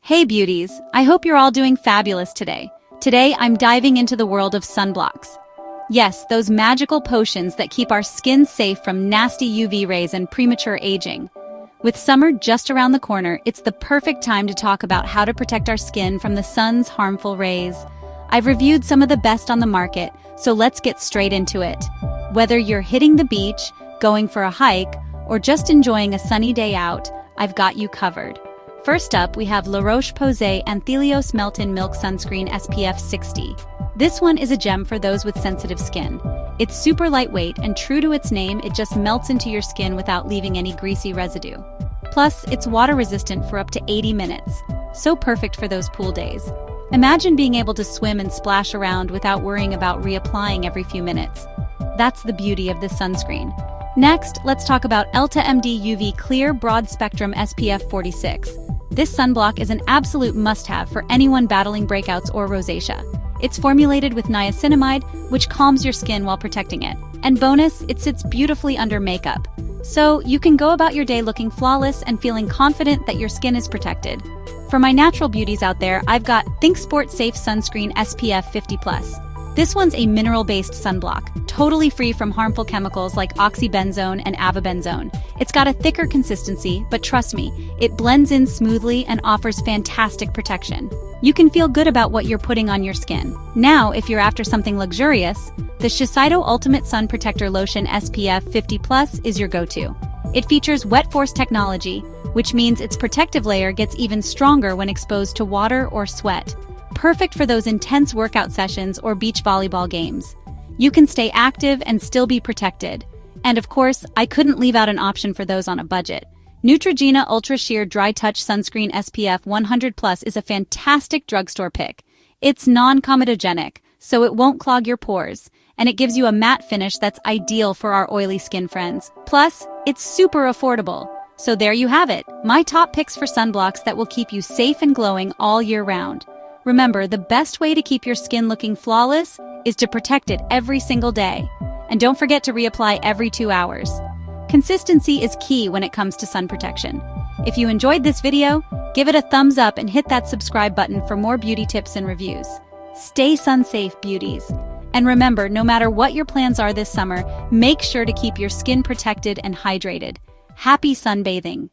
Hey beauties, I hope you're all doing fabulous today. Today I'm diving into the world of sunblocks. Yes, those magical potions that keep our skin safe from nasty UV rays and premature aging. With summer just around the corner, it's the perfect time to talk about how to protect our skin from the sun's harmful rays. I've reviewed some of the best on the market, so let's get straight into it. Whether you're hitting the beach, going for a hike, or just enjoying a sunny day out, I've got you covered. First up, we have La Roche-Posay Anthelios Melt-In Milk Sunscreen SPF 60. This one is a gem for those with sensitive skin. It's super lightweight and true to its name, it just melts into your skin without leaving any greasy residue. Plus, it's water resistant for up to 80 minutes. So perfect for those pool days. Imagine being able to swim and splash around without worrying about reapplying every few minutes. That's the beauty of this sunscreen. Next, let's talk about Elta MD UV Clear Broad Spectrum SPF 46. This sunblock is an absolute must-have for anyone battling breakouts or rosacea. It's formulated with niacinamide, which calms your skin while protecting it. And bonus, it sits beautifully under makeup. So you can go about your day looking flawless and feeling confident that your skin is protected. For my natural beauties out there, I've got Think Sport Safe Sunscreen SPF 50+. This one's a mineral-based sunblock, totally free from harmful chemicals like oxybenzone and avobenzone. It's got a thicker consistency, but trust me, it blends in smoothly and offers fantastic protection. You can feel good about what you're putting on your skin. Now, if you're after something luxurious, the Shiseido Ultimate Sun Protector Lotion SPF 50+ is your go-to. It features wet force technology, which means its protective layer gets even stronger when exposed to water or sweat. Perfect for those intense workout sessions or beach volleyball games. You can stay active and still be protected. And of course, I couldn't leave out an option for those on a budget. Neutrogena Ultra Sheer Dry Touch Sunscreen SPF 100+ is a fantastic drugstore pick. It's non-comedogenic, so it won't clog your pores, and it gives you a matte finish that's ideal for our oily skin friends. Plus, it's super affordable. So there you have it, my top picks for sunblocks that will keep you safe and glowing all year round. Remember, the best way to keep your skin looking flawless is to protect it every single day. And don't forget to reapply every 2 hours. Consistency is key when it comes to sun protection. If you enjoyed this video, give it a thumbs up and hit that subscribe button for more beauty tips and reviews. Stay sun-safe, beauties. And remember, no matter what your plans are this summer, make sure to keep your skin protected and hydrated. Happy sunbathing!